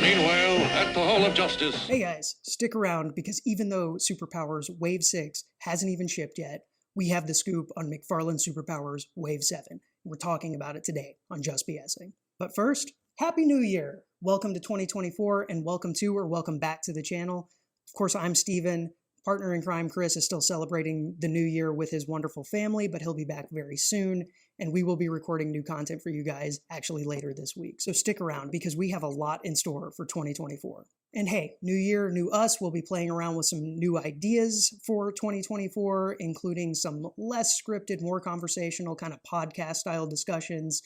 Meanwhile, at the Hall of Justice. Hey guys, stick around because even though Super Powers Wave 6 hasn't even shipped yet, we have the scoop on McFarlane Super Powers Wave 7. We're talking about it today on Just BSing. But first, Happy New Year! Welcome to 2024 and welcome back to the channel. Of course, I'm Steven. Partner in crime Chris is still celebrating the new year with his wonderful family, but he'll be back very soon, and we will be recording new content for you guys actually later this week. So stick around because we have a lot in store for 2024. And hey, new year, new us, we'll be playing around with some new ideas for 2024, including some less scripted, more conversational kind of podcast style discussions.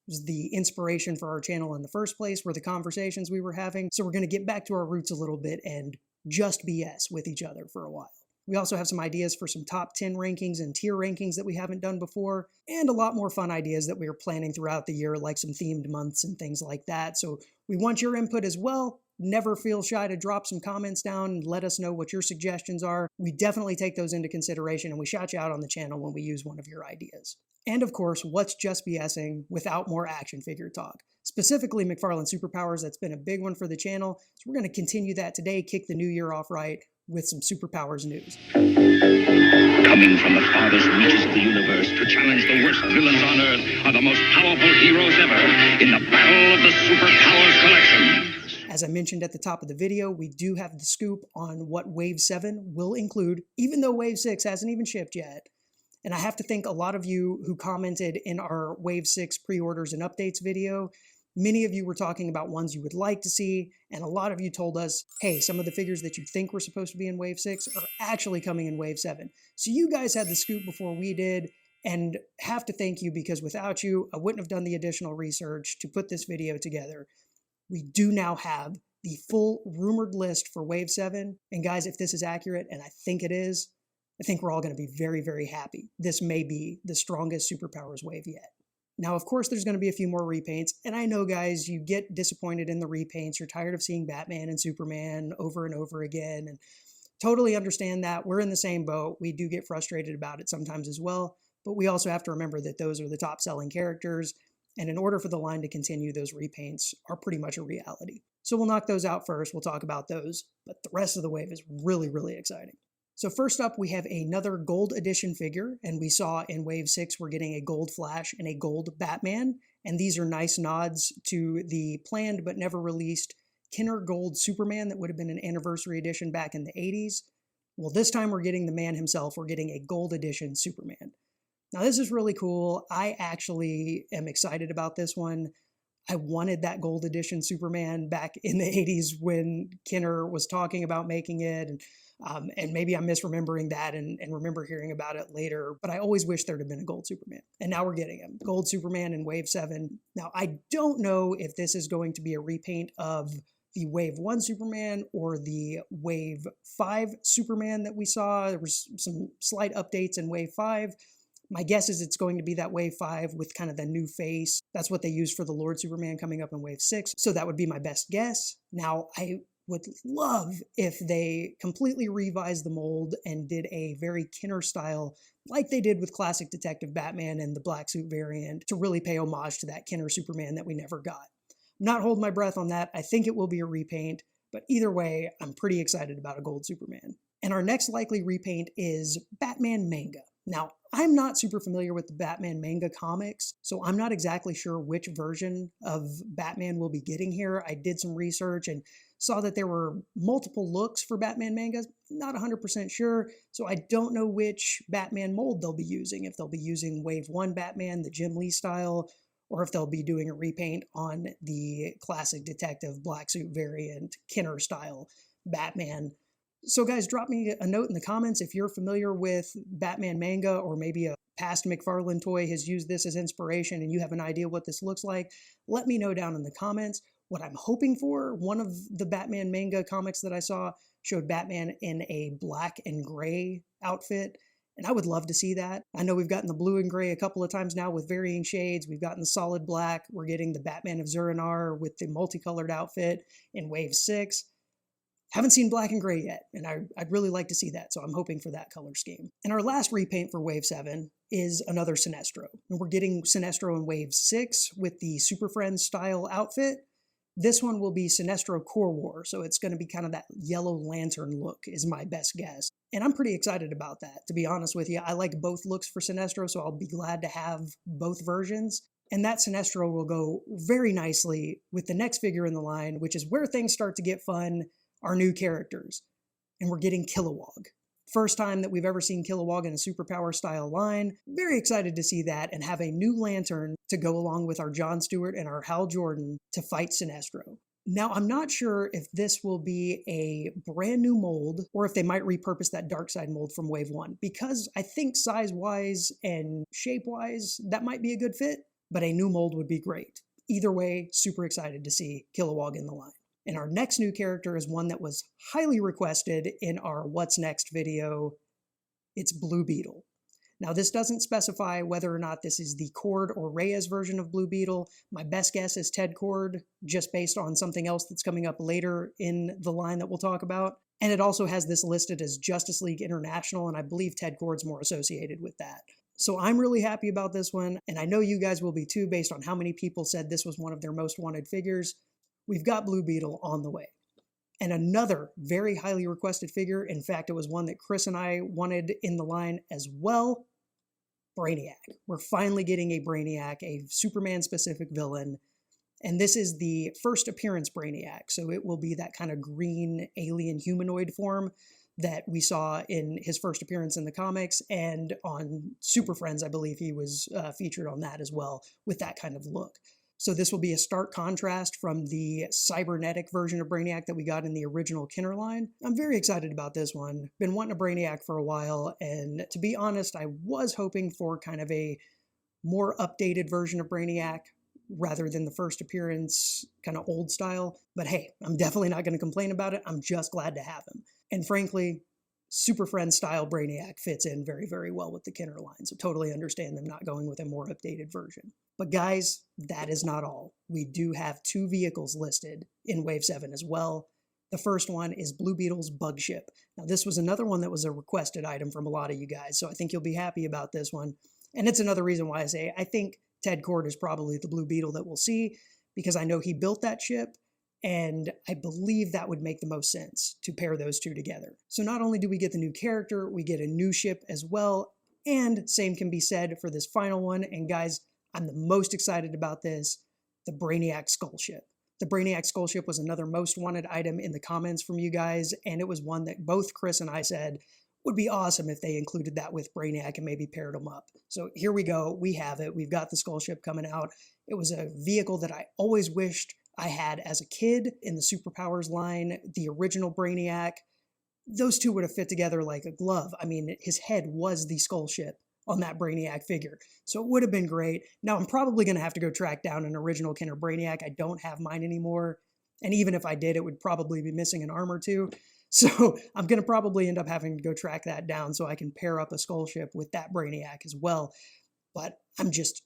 It was the inspiration for our channel in the first place were the conversations we were having. So we're going to get back to our roots a little bit and just BS with each other for a while. We also have some ideas for some top 10 rankings and tier rankings that we haven't done before, and a lot more fun ideas that we are planning throughout the year, like some themed months and things like that. So we want your input as well. Never feel shy to drop some comments down and let us know what your suggestions are. We definitely take those into consideration, and we shout you out on the channel when we use one of your ideas. And of course, what's Just BSing without more action figure talk? Specifically McFarlane Super Powers, that's been a big one for the channel. So we're going to continue that today, kick the new year off right with some Super Powers news. Coming from the farthest reaches of the universe to challenge the worst villains on Earth are the most powerful heroes ever in the battle of the Super Powers collection. As I mentioned at the top of the video, we do have the scoop on what Wave 7 will include, even though Wave 6 hasn't even shipped yet. And I have to thank a lot of you who commented in our Wave 6 pre-orders and updates video. Many of you were talking about ones you would like to see, and a lot of you told us, hey, some of the figures that you think were supposed to be in Wave 6 are actually coming in Wave 7. So you guys had the scoop before we did, and have to thank you because without you, I wouldn't have done the additional research to put this video together. We do now have the full rumored list for Wave 7, and guys, if this is accurate, and I think it is, I think we're all going to be very, very happy. This may be the strongest superpowers wave yet. Now, of course, there's going to be a few more repaints, and I know, guys, you get disappointed in the repaints. You're tired of seeing Batman and Superman over and over again, and totally understand that. We're in the same boat. We do get frustrated about it sometimes as well, but we also have to remember that those are the top-selling characters, and in order for the line to continue, those repaints are pretty much a reality. So we'll knock those out first. We'll talk about those, but the rest of the wave is really, really exciting. So first up, we have another gold edition figure, and we saw in Wave 6 we're getting a gold Flash and a gold Batman, and these are nice nods to the planned but never released Kenner Gold Superman that would have been an anniversary edition back in the 80s. Well, this time we're getting the man himself. We're getting a gold edition Superman. Now this is really cool. I actually am excited about this one. I wanted that gold edition Superman back in the 80s when Kenner was talking about making it, and maybe I'm misremembering that and remember hearing about it later, but I always wish there'd have been a gold Superman. And now we're getting him. Gold Superman in Wave 7. Now, I don't know if this is going to be a repaint of the Wave 1 Superman or the Wave 5 Superman that we saw. There was some slight updates in Wave 5. My guess is it's going to be that Wave 5 with kind of the new face. That's what they used for the Lord Superman coming up in Wave 6. So that would be my best guess. Now, I would love if they completely revised the mold and did a very Kenner style, like they did with classic Detective Batman and the black suit variant, to really pay homage to that Kenner Superman that we never got. I'm not holding my breath on that. I think it will be a repaint, but either way, I'm pretty excited about a gold Superman. And our next likely repaint is Batman manga. Now, I'm not super familiar with the Batman manga comics, so I'm not exactly sure which version of Batman we'll be getting here. I did some research and saw that there were multiple looks for Batman mangas. Not 100% sure, so I don't know which Batman mold they'll be using. If they'll be using Wave 1 Batman, the Jim Lee style, or if they'll be doing a repaint on the classic detective black suit variant Kenner style Batman. So guys, drop me a note in the comments if you're familiar with Batman manga, or maybe a past McFarlane toy has used this as inspiration and you have an idea what this looks like. Let me know down in the comments. What I'm hoping for, one of the Batman manga comics that I saw showed Batman in a black and gray outfit, and I would love to see that. I know we've gotten the blue and gray a couple of times now with varying shades. We've gotten the solid black. We're getting the Batman of Zur-En-Arrh with the multicolored outfit in Wave 6. Haven't seen black and gray yet, and I'd really like to see that, so I'm hoping for that color scheme. And our last repaint for Wave 7 is another Sinestro. And we're getting Sinestro in Wave 6 with the Super Friends style outfit. This one will be Sinestro Core War, so it's going to be kind of that yellow lantern look is my best guess. And I'm pretty excited about that, to be honest with you. I like both looks for Sinestro, so I'll be glad to have both versions. And that Sinestro will go very nicely with the next figure in the line, which is where things start to get fun, our new characters. And we're getting Kilowog. First time that we've ever seen Kilowog in a superpower style line. Very excited to see that and have a new lantern to go along with our John Stewart and our Hal Jordan to fight Sinestro. Now, I'm not sure if this will be a brand new mold or if they might repurpose that Dark Side mold from Wave 1, because I think size-wise and shape-wise, that might be a good fit, but a new mold would be great. Either way, super excited to see Kilowog in the line. And our next new character is one that was highly requested in our What's Next video. It's Blue Beetle. Now, this doesn't specify whether or not this is the Cord or Reyes version of Blue Beetle. My best guess is Ted Cord, just based on something else that's coming up later in the line that we'll talk about. And it also has this listed as Justice League International, and I believe Ted Cord's more associated with that. So I'm really happy about this one, and I know you guys will be too, based on how many people said this was one of their most wanted figures. We've got Blue Beetle on the way. And another very highly requested figure, in fact, it was one that Chris and I wanted in the line as well, Brainiac. We're finally getting a Brainiac, a Superman-specific villain, and this is the first appearance Brainiac, so it will be that kind of green alien humanoid form that we saw in his first appearance in the comics, and on Super Friends, I believe he was featured on that as well, with that kind of look. So this will be a stark contrast from the cybernetic version of Brainiac that we got in the original Kenner line. I'm very excited about this one. Been wanting a Brainiac for a while, and to be honest, I was hoping for kind of a more updated version of Brainiac rather than the first appearance kind of old style. But hey, I'm definitely not going to complain about it. I'm just glad to have him. And frankly, Super Friends style Brainiac fits in very, very well with the Kenner line, so totally understand them not going with a more updated version. But guys, that is not all. We do have two vehicles listed in Wave 7 as well. The first one is Blue Beetle's Bug Ship. Now this was another one that was a requested item from a lot of you guys, so I think you'll be happy about this one. And it's another reason why I say I think Ted Cord is probably the Blue Beetle that we'll see, because I know he built that ship, and I believe that would make the most sense to pair those two together. So not only do we get the new character, we get a new ship as well, and same can be said for this final one. And guys, I'm the most excited about this, the Brainiac Skull Ship. The Brainiac Skull Ship was another most wanted item in the comments from you guys, and it was one that both Chris and I said would be awesome if they included that with Brainiac and maybe paired them up. So here we go, we have it. We've got the Skull Ship coming out. It was a vehicle that I always wished I had as a kid in the Super Powers line, the original Brainiac. Those two would have fit together like a glove. I mean, his head was the Skull Ship on that Brainiac figure, so it would have been great. Now, I'm probably going to have to go track down an original Kenner Brainiac. I don't have mine anymore, and even if I did, it would probably be missing an arm or two. So I'm going to probably end up having to go track that down so I can pair up a Skull Ship with that Brainiac as well. But I'm just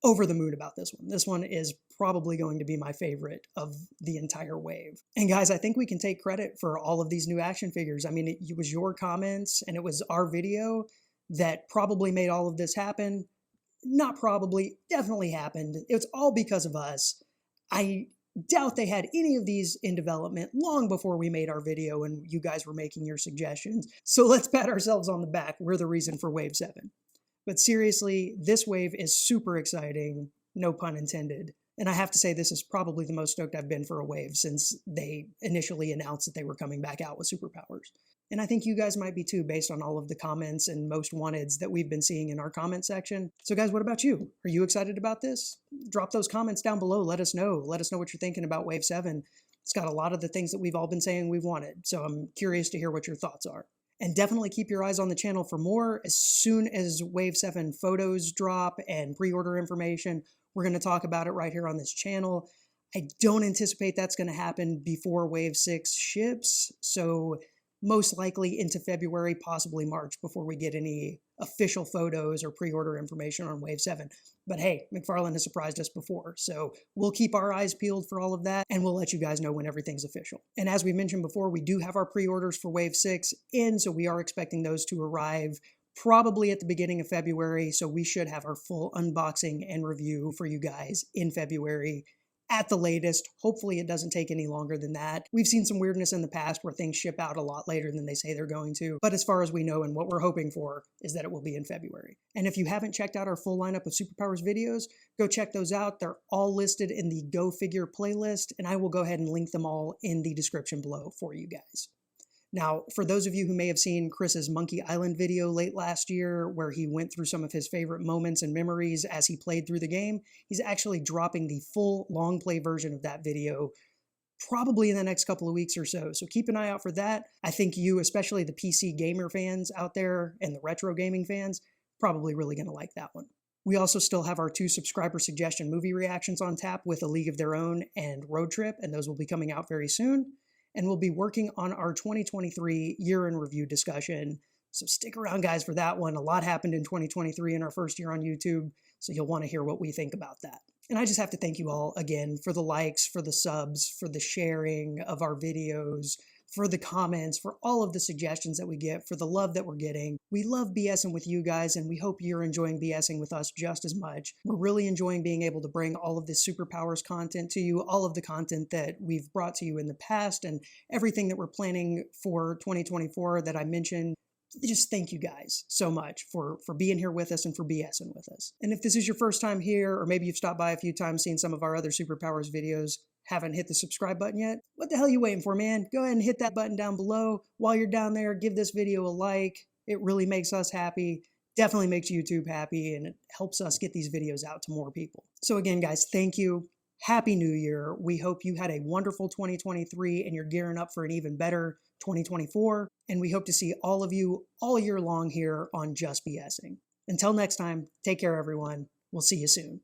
over the moon about this one. This one is probably going to be my favorite of the entire wave. And guys, I think we can take credit for all of these new action figures. I mean, it was your comments and it was our video that probably made all of this happen. Not probably, definitely happened. It's all because of us. I doubt they had any of these in development long before we made our video and you guys were making your suggestions. So let's pat ourselves on the back. We're the reason for Wave 7. But seriously, this wave is super exciting, no pun intended. And I have to say, this is probably the most stoked I've been for a wave since they initially announced that they were coming back out with superpowers. And I think you guys might be too, based on all of the comments and most wanteds that we've been seeing in our comment section. So guys, what about you? Are you excited about this? Drop those comments down below. Let us know. Let us know what you're thinking about Wave 7. It's got a lot of the things that we've all been saying we've wanted. So I'm curious to hear what your thoughts are. And definitely keep your eyes on the channel for more. As soon as Wave 7 photos drop and pre-order information, we're going to talk about it right here on this channel. I don't anticipate that's going to happen before Wave 6 ships, so most likely into February, possibly March, before we get any official photos or pre-order information on Wave 7. But hey, McFarlane has surprised us before, so we'll keep our eyes peeled for all of that, and we'll let you guys know when everything's official. And as we mentioned before, we do have our pre-orders for Wave 6 in, so we are expecting those to arrive probably at the beginning of February, so we should have our full unboxing and review for you guys in February. at the latest. Hopefully it doesn't take any longer than that. We've seen some weirdness in the past where things ship out a lot later than they say they're going to, but as far as we know and what we're hoping for is that it will be in February. And if you haven't checked out our full lineup of Superpowers videos, go check those out. They're all listed in the Go Figure playlist, and I will go ahead and link them all in the description below for you guys. Now, for those of you who may have seen Chris's Monkey Island video late last year, where he went through some of his favorite moments and memories as he played through the game, he's actually dropping the full long play version of that video probably in the next couple of weeks or so. So keep an eye out for that. I think you, especially the PC gamer fans out there and the retro gaming fans, probably really going to like that one. We also still have our 2 subscriber suggestion movie reactions on tap with A League of Their Own and Road Trip, and those will be coming out very soon. And we'll be working on our 2023 year in review discussion. So stick around, guys, for that one. A lot happened in 2023 in our first year on YouTube, so you'll want to hear what we think about that. And I just have to thank you all again for the likes, for the subs, for the sharing of our videos, for the comments, for all of the suggestions that we get, for the love that we're getting. We love BSing with you guys, and we hope you're enjoying BSing with us just as much. We're really enjoying being able to bring all of this Superpowers content to you, all of the content that we've brought to you in the past, and everything that we're planning for 2024 that I mentioned. Just thank you guys so much for being here with us and for BSing with us. And if this is your first time here, or maybe you've stopped by a few times, seen some of our other Superpowers videos, haven't hit the subscribe button yet, what the hell are you waiting for, man? Go ahead and hit that button down below. While you're down there, give this video a like. It really makes us happy, definitely makes YouTube happy, and it helps us get these videos out to more people. So again, guys, thank you. Happy New Year. We hope you had a wonderful 2023 and you're gearing up for an even better 2024. And we hope to see all of you all year long here on Just BSing. Until next time, take care, everyone. We'll see you soon.